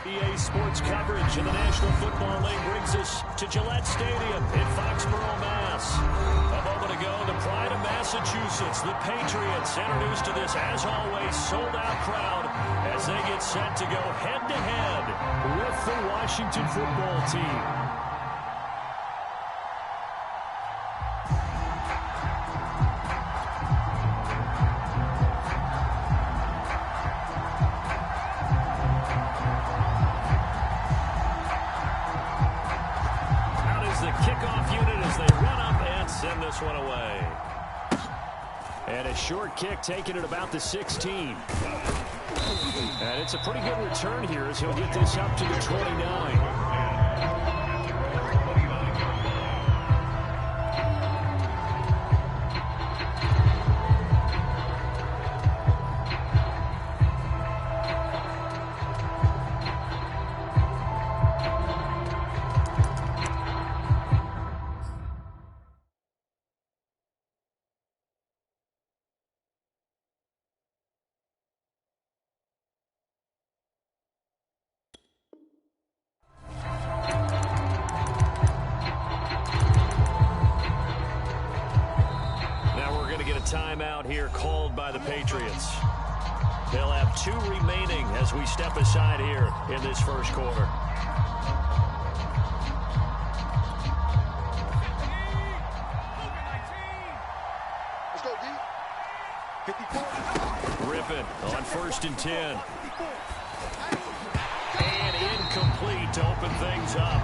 EA Sports coverage in the National Football League brings us to Gillette Stadium in Foxborough, Mass. A moment ago, the pride of Massachusetts, the Patriots, introduced to this, as always, sold-out crowd as they get set to go head-to-head with the Washington football team. Send this one away. And a short kick taken at about the 16. And it's a pretty good return here as he'll get this up to the 29. Timeout here called by the Patriots. They'll have 2 remaining as we step aside here in this first quarter. Let's go, D. 54. Rip it on 1st and 10. And incomplete to open things up.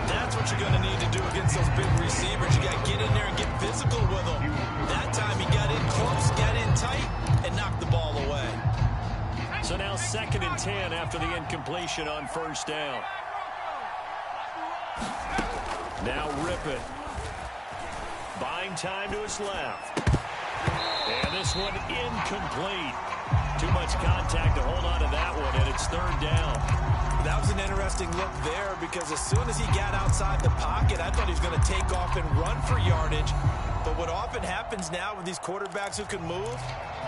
That's what you're going to need to do against those big receivers. You got to get in there and get physical with them. That time he got in close, got in tight, and knocked the ball away. So now 2nd and 10 after the incompletion on 1st down. Now Rip it. Buying time to his left. And this one incomplete. Too much contact to hold on to that one, and it's 3rd down. That was an interesting look there because as soon as he got outside the pocket, I thought he was going to take off and run for yardage. But what often happens now with these quarterbacks who can move,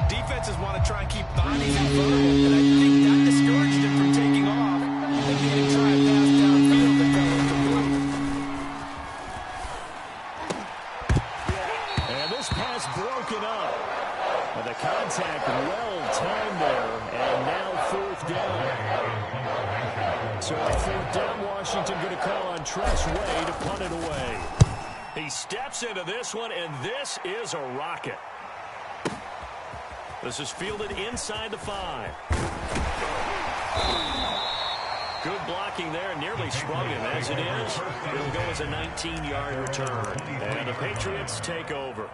defenses want to try and keep bodies in front of them. And I think that discouraged him from taking off and getting try and pass downfield that fell incomplete. And this pass broken up. And the contact well timed there. And now 4th down. So on 4th down, Washington going to call on Tress Way to punt it away. He steps into this one, and this is a rocket. This is fielded inside the 5. Good blocking there, nearly sprung him. As it is, it'll go as a 19-yard return. And the Patriots take over.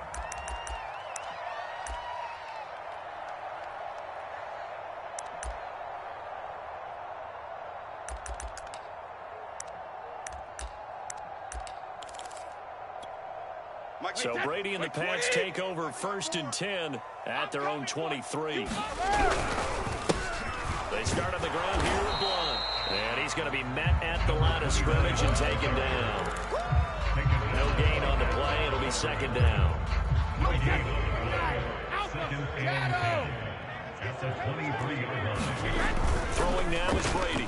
So Brady and the Pats take over 1st and 10 at their own 23. They start on the ground here with Blunt. And he's going to be met at the line of scrimmage and taken down. No gain on the play. It'll be 2nd down. Throwing now is Brady.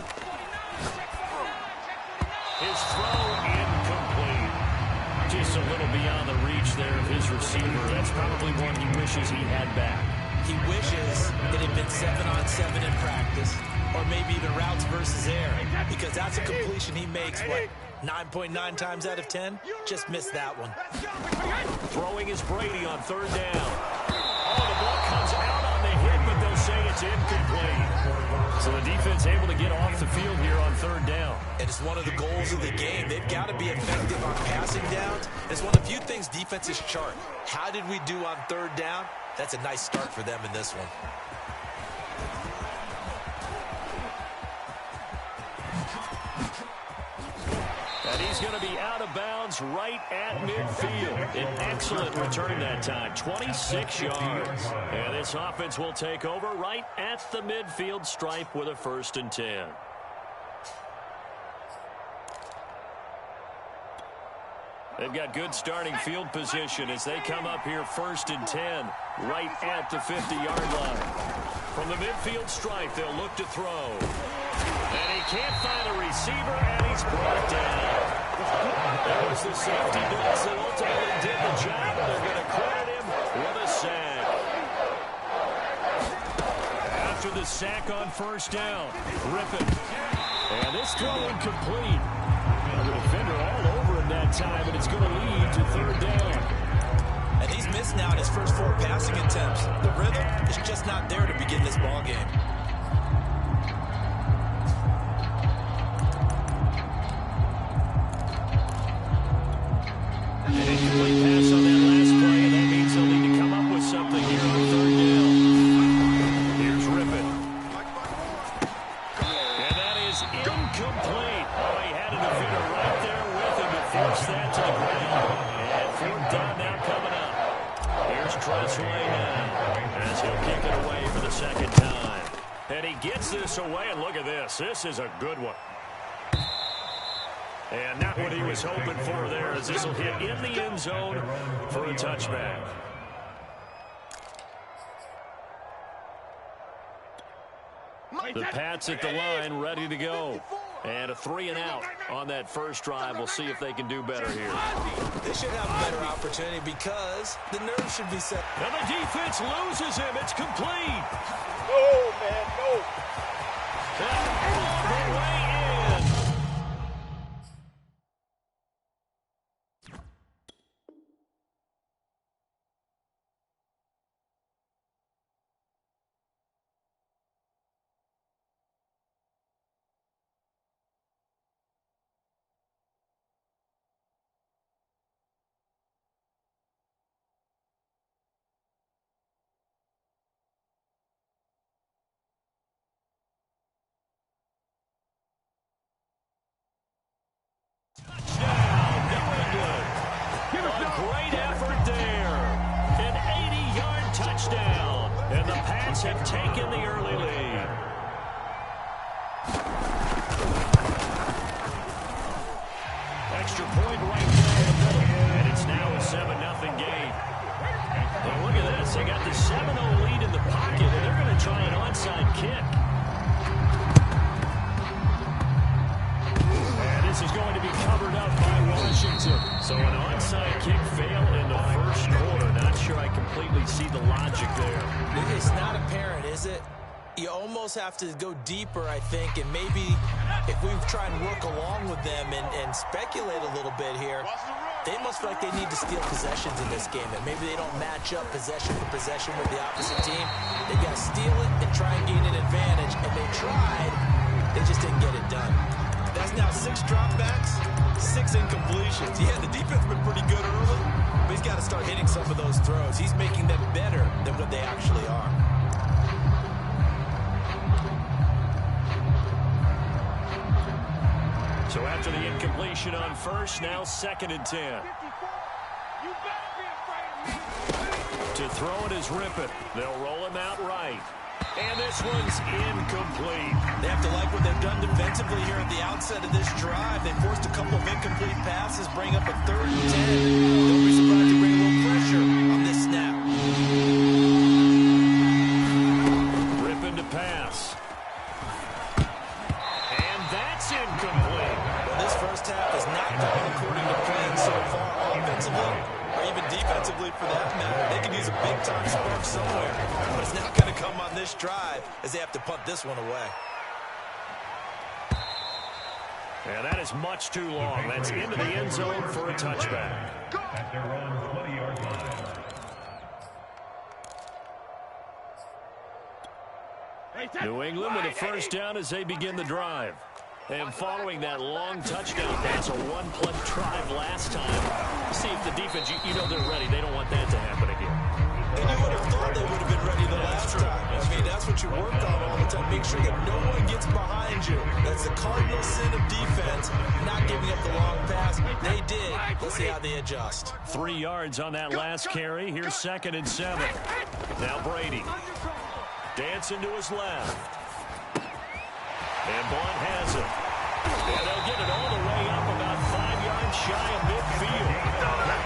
His throw incomplete. Just a little beyond the reach there of his receiver. That's probably one he wishes he had back. He wishes it had been 7-on-7 in practice, or maybe even routes versus air, because that's a completion he makes, what, 9.9 times out of 10? Just missed that one. Throwing is Brady on 3rd down. Oh, the ball comes out on the hit, but they'll say it's incomplete. So the defense able to get off the field here on 3rd down. And it's one of the goals of the game. They've got to be effective on passing downs. It's one of the few things defenses chart. How did we do on 3rd down? That's a nice start for them in this one. And he's going to be out of bounds right at midfield. An excellent return that time, 26 yards. And this offense will take over right at the midfield stripe with a 1st and 10. They've got good starting field position as they come up here 1st and 10 right at the 50-yard line. From the midfield stripe, they'll look to throw. And he can't find a receiver, and he's brought down. That was the safety blitz that ultimately did the job. They're going to credit him with a sack. After the sack on first down, Griffin. And this throw incomplete. The defender all over him that time, and it's going to lead to third down. And he's missed now in his first 4 passing attempts. The rhythm is just not there to begin this ball game. An incomplete pass on that last play, and that means they'll need to come up with something here on third down. Here's Rippon. And that is incomplete. Oh, he had a defender right there with him to force that to the ground. And fourth down now coming up. Here's Tressway now as he'll kick it away for the second time. And he gets this away, and look at this. This is a good one. And not what he was hoping for there, as this will hit in the end zone for a touchback. The Pats at the line, ready to go. And a 3-and-out on that first drive. We'll see if they can do better here. They should have a better opportunity because the nerves should be set. And the defense loses him. It's complete. No, man, no. All the way in. Great effort there. An 80-yard touchdown. And the Pats have taken the early lead. Extra point right there in the middle. And it's now a 7-0 game. Well, look at this. They got the 7-0 lead in the pocket, and they're going to try an onside kick. This is going to be covered up by Washington. So an onside kick fail in the first quarter. Not sure I completely see the logic there. It's not apparent, is it? You almost have to go deeper, I think, and maybe if we try and work along with them and speculate a little bit here, they must feel like they need to steal possessions in this game, and maybe they don't match up possession for possession with the opposite team. They got to steal it and try and gain an advantage, and they tried. They just didn't get it done. That's now 6 dropbacks, 6 incompletions. Yeah, the defense has been pretty good early, but he's got to start hitting some of those throws. He's making them better than what they actually are. So after the incompletion on first, now 2nd and 10. To throw it is Rippon. They'll roll him out right. And this one's incomplete. They have to like what they've done defensively here at the outset of this drive. They forced a couple of incomplete passes, bring up a 3rd and 10. Don't be surprised to bring a little pressure on this snap. Rippon to pass. And that's incomplete. Well, this first half has not gone according to plan so far, offensively or even defensively for that matter. They can use a big-time spark somewhere, but it's not going to come on this drive as they have to punt this one away. And that is much too long. That's into the end zone for a touchback. At their own 20-yard line. New England with a first down as they begin the drive. And following that long touchdown pass, a one-play drive last time. See if the defense, you know they're ready. They don't want that to happen again. And you would have thought they would have been ready the last time. I mean, that's what you work on all the time. Make sure that no one gets behind you. That's the cardinal sin of defense, not giving up the long pass. They did. Let's see how they adjust. 3 yards on that last carry. Here's 2nd and 7. Now Brady. Dancing to his left. And Blunt has it. And they'll get it all the way up about 5 yards shy of midfield.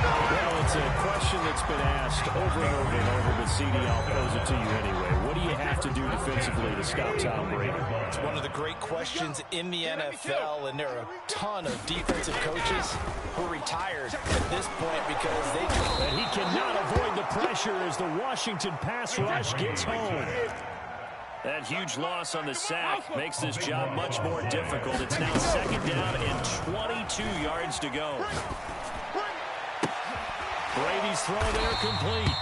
Well, it's a question that It's been asked over and over and over, but CD, I'll pose it to you anyway. What do you have to do defensively to stop Tom Brady? It's one of the great questions in the NFL, and there are a ton of defensive coaches who are retired at this point because they just... And he cannot avoid the pressure as the Washington pass rush gets home. That huge loss on the sack makes this job much more difficult. It's now second down and 22 yards to go. Brady's throw there complete.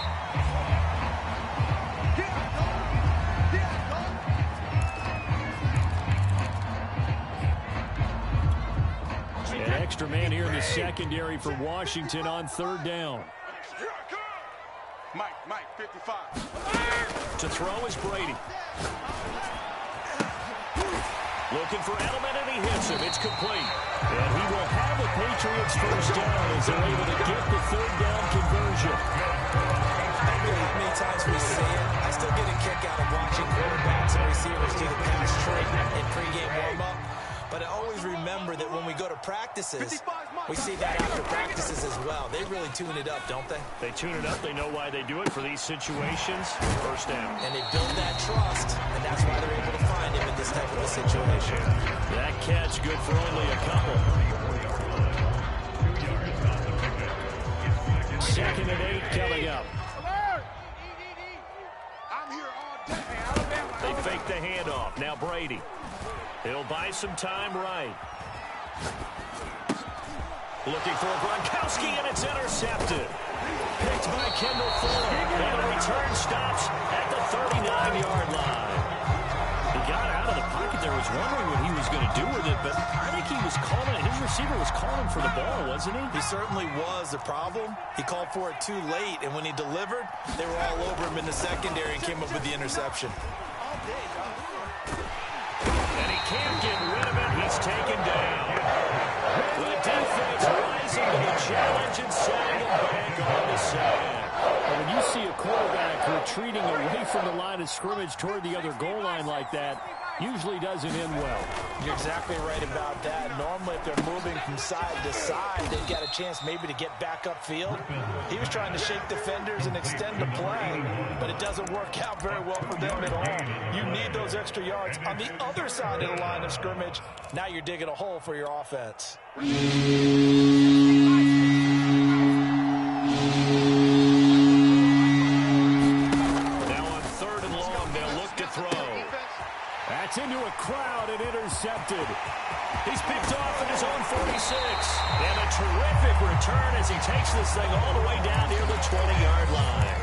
An extra man here in the secondary for Washington on third down. Mike, 55. To throw is Brady. Looking for Edelman, and he hits him. It's complete. And he will have the Patriots first down as they're able to get the third down conversion. I know many times we say it, I still get a kick out of watching quarterbacks and receivers do the pass trick in pregame warm-up. But I always remember that when we go to practices, we see that after practices as well. They really tune it up, don't they? They tune it up. They know why they do it for these situations. First down. And they build that trust, and that's why they're able to find him in this type of a situation. That catch good for only a couple. Second and 8 coming up. I'm here all day. They fake the handoff. Now Brady. He'll buy some time right. Looking for Gronkowski, and it's intercepted. Picked by Kendall Fuller. And the return stops at the 39-yard line. He got out of the pocket there, was wondering what he was going to do with it, but I think he was calling, his receiver was calling for the ball, wasn't he? He certainly was. The problem, he called for it too late, and when he delivered, they were all over him in the secondary and came up with the interception. And he can't get rid of it. He's taken down. The defense rising to the challenge and setting him back on the sand. When you see a quarterback retreating away from the line of scrimmage toward the other goal line like that, usually doesn't end well. You're exactly right about that. Normally, if they're moving from side to side, they've got a chance maybe to get back upfield. He was trying to shake defenders and extend the play, but it doesn't work out very well for them at all. You need those extra yards on the other side of the line of scrimmage. Now you're digging a hole for your offense. Into a crowd and intercepted. He's picked off at his own 46. And a terrific return as he takes this thing all the way down near the 20-yard line.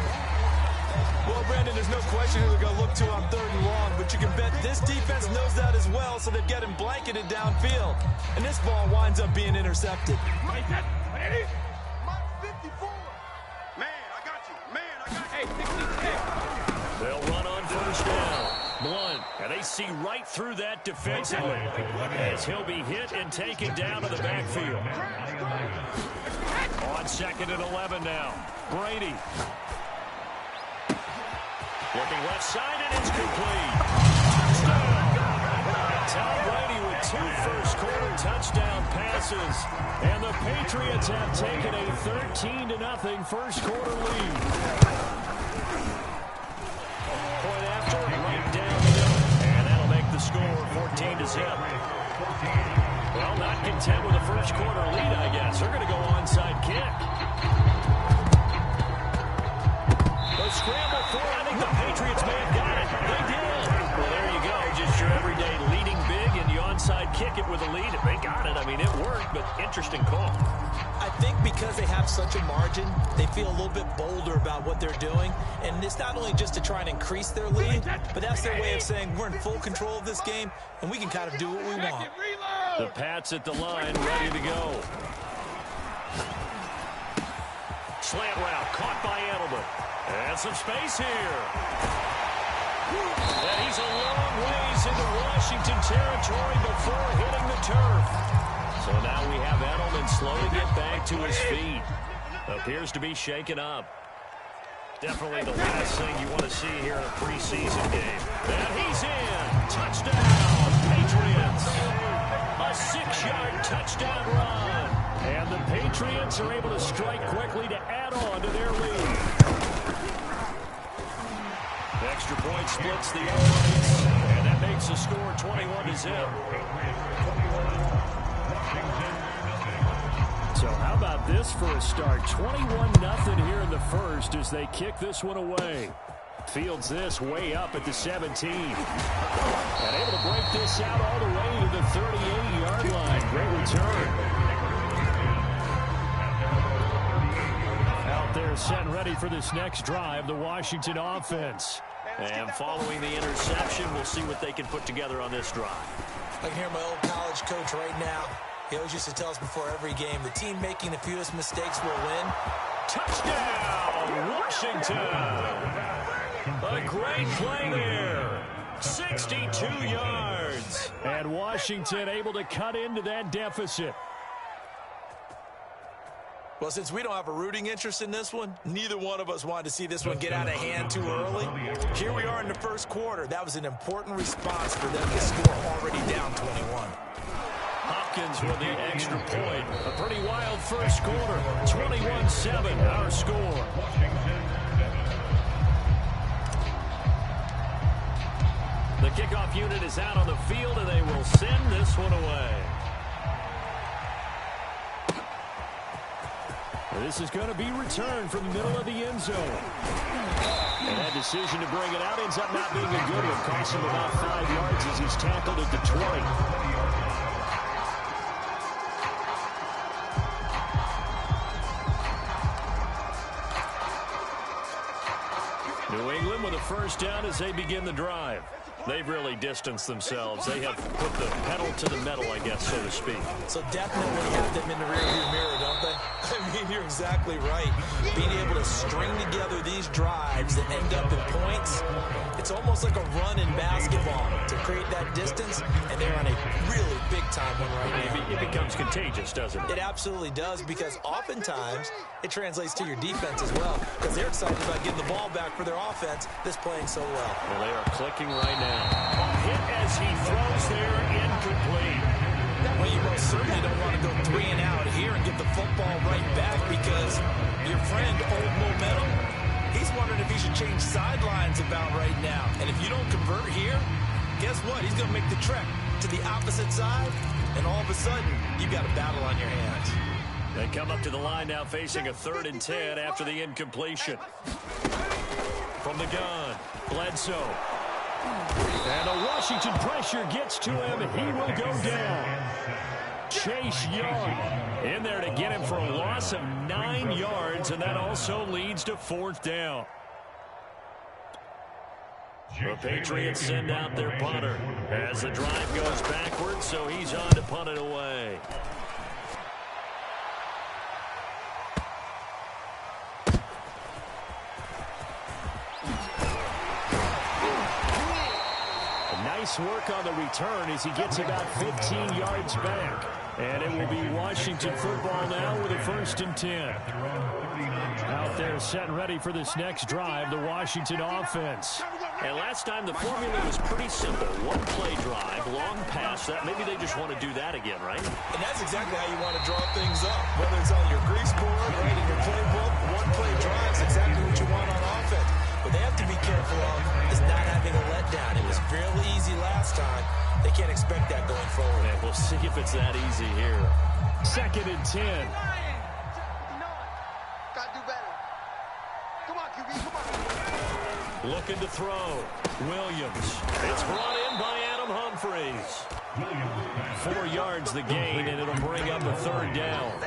Well, Brandon, there's no question who they're going to look to on third and long, but you can bet this defense knows that as well, so they've got him blanketed downfield. And this ball winds up being intercepted. Mike, 54. Man, I got you. Man, I got you. Hey, 66. They'll run on first down. Blunt, and they see right through that defensively as he'll be hit and taken down to the backfield. On second and 11 now. Brady. Looking left side, and it's complete. Touchdown. Tom Brady with 2 first-quarter touchdown passes. And the Patriots have taken a 13-0 first-quarter lead. Point after, right down the middle. And that'll make the score 14-0. Well, not content with a first-quarter lead, I guess. They're going to go onside kick. The scramble for it. I think the Patriots may have got it. They did. Well, there you go. Just your everyday leading big, and you onside kick it with a lead. They got it. I mean, it worked, but interesting call. I think because they have such a margin, they feel a little bit bolder about what they're doing. And it's not only just to try and increase their lead, but that's their way of saying we're in full control of this game, and we can kind of do what we want. The Pats at the line, ready to go. Slant route, caught by Edelman. And some space here. And he's a long ways into Washington territory before hitting the turf. So now we have Edelman slowly get back to his feet. Appears to be shaken up. Definitely the last thing you want to see here in a preseason game. And he's in. Touchdown, Patriots. A 6-yard touchdown run. And the Patriots are able to strike quickly to add on to their lead. The extra point splits the uprights, and that makes the score 21-0. So how about this for a start? 21-0 here in the first as they kick this one away. Fields this way up at the 17. And able to break this out all the way to the 38-yard line. Great return. Out there set and ready for this next drive, the Washington offense. And following the interception, we'll see what they can put together on this drive. I can hear my old college coach right now. He always used to tell us before every game, the team making the fewest mistakes will win. Touchdown, Washington! A great play there. 62 yards. And Washington able to cut into that deficit. Well, since we don't have a rooting interest in this one, neither one of us wanted to see this one get out of hand too early. Here we are in the first quarter. That was an important response for them to score already down 21. Hopkins with the extra point. A pretty wild first quarter. 21-7, our score. The kickoff unit is out on the field, and they will send this one away. This is going to be returned from the middle of the end zone. And that decision to bring it out ends up not being a good one. Costs him about 5 yards as he's tackled at the 20. New England with a first down as they begin the drive. They've really distanced themselves. They have put the pedal to the metal, I guess, so to speak. So definitely have them in the rearview mirror, don't they? I mean, you're exactly right. Being able to string together these drives that end up in points, it's almost like a run in basketball to create that distance, and they're on a really big-time one right now. It becomes contagious, doesn't it? It absolutely does, because oftentimes it translates to your defense as well, because they're excited about getting the ball back for their offense that's playing so well. Well, they are clicking right now. A hit as he throws there, incomplete. Well, you most certainly don't want to go 3 and out here and get the football right back, because your friend, old momentum, he's wondering if he should change sidelines about right now. And if you don't convert here, guess what? He's going to make the trek to the opposite side, and all of a sudden, you've got a battle on your hands. They come up to the line now facing a 3rd and 10 after the incompletion. From the gun, Bledsoe. And a Washington pressure gets to him. He will go down. Chase Young in there to get him for a loss of 9 yards, and that also leads to 4th down. The Patriots send out their punter as the drive goes backwards, so he's on to punt it away. Nice work on the return as he gets about 15 yards back. And it will be Washington football now with a 1st and 10. Out there set and ready for this next drive, the Washington offense. And last time the formula was pretty simple. 1-play drive, long pass. That maybe they just want to do that again, right? And that's exactly how you want to draw things up. Whether it's on your grease board, right in your playbook, 1-play drive is exactly what you want on offense. What they have to be careful of is not having a letdown. It was fairly easy last time. They can't expect that going forward. And we'll see if it's that easy here. 2nd and 10. Gotta do better. Come on, QB, come on. Looking to throw. Williams. It's brought in by Adam Humphries. 4 yards the gain, and it'll bring up a 3rd down.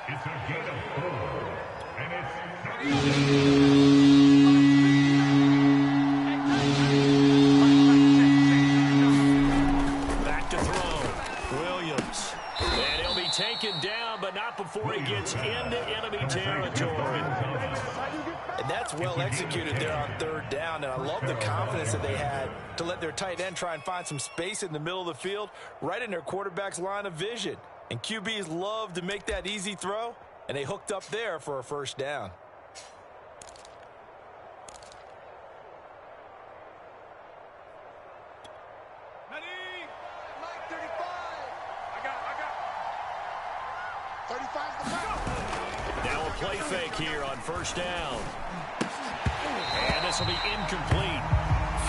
It's a gain of 4. And it's back to throw. Williams. And he'll be taken down, but not before he gets into enemy territory. And that's well executed there on 3rd down, and I love the confidence that they had to let their tight end try and find some space in the middle of the field, right in their quarterback's line of vision. And QBs love to make that easy throw, and they hooked up there for a 1st down. Third Now a play fake here on first down. And this will be incomplete.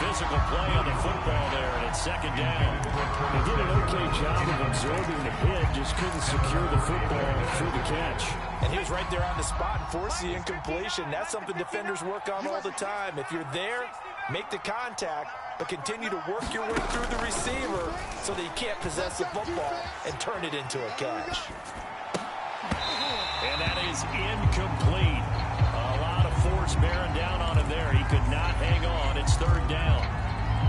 Physical play on the football there, and it's second down. They did an okay job of absorbing the hit, just couldn't secure the football through the catch. And he was right there on the spot and forced the incompletion. That's something defenders work on all the time. If you're there, make the contact, but continue to work your way through the receiver so that you can't possess the football and turn it into a catch. And that is incomplete. A lot of force bearing down on him there. He could not hang on. It's third down.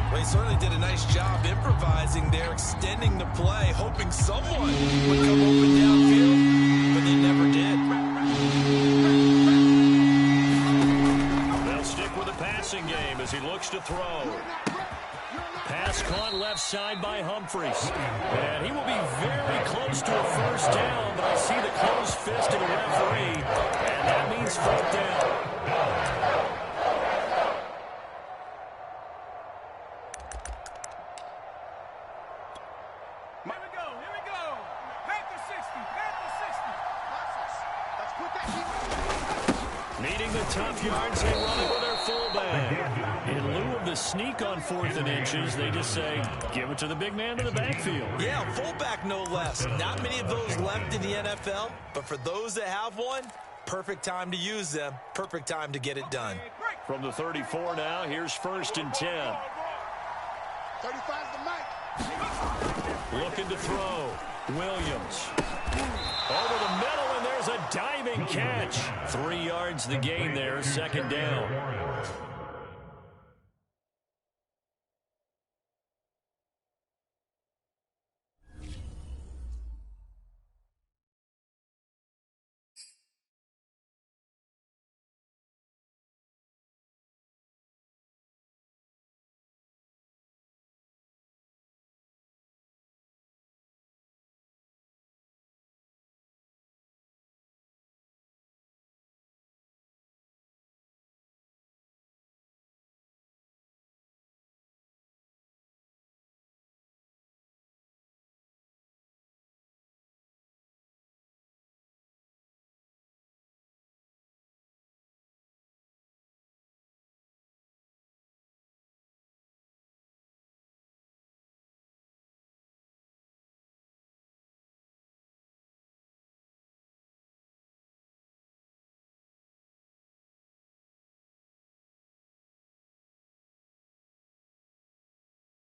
Well, he certainly did a nice job improvising there, extending the play, hoping someone would come open downfield, but they never did. They'll stick with the passing game as he looks to throw. Pass caught left side by Humphries. And he will be very close to a first down, but I see the closed fist of the referee, and that means fourth down. Here we go. Panther 60, Panther 60. Let's put that. Needing the tough yards, they run it with their fullback. In lieu of the sneak on 4th and inches, they just say, give it to the big man in the backfield. Yeah, fullback no less. Not many of those left in the NFL, but for those that have one, perfect time to use them, perfect time to get it done. From the 34 now, here's 1st and 10. 35's the mic. Looking to throw. Williams. Over the middle, and there's a diving catch. 3 yards the gain there, second down.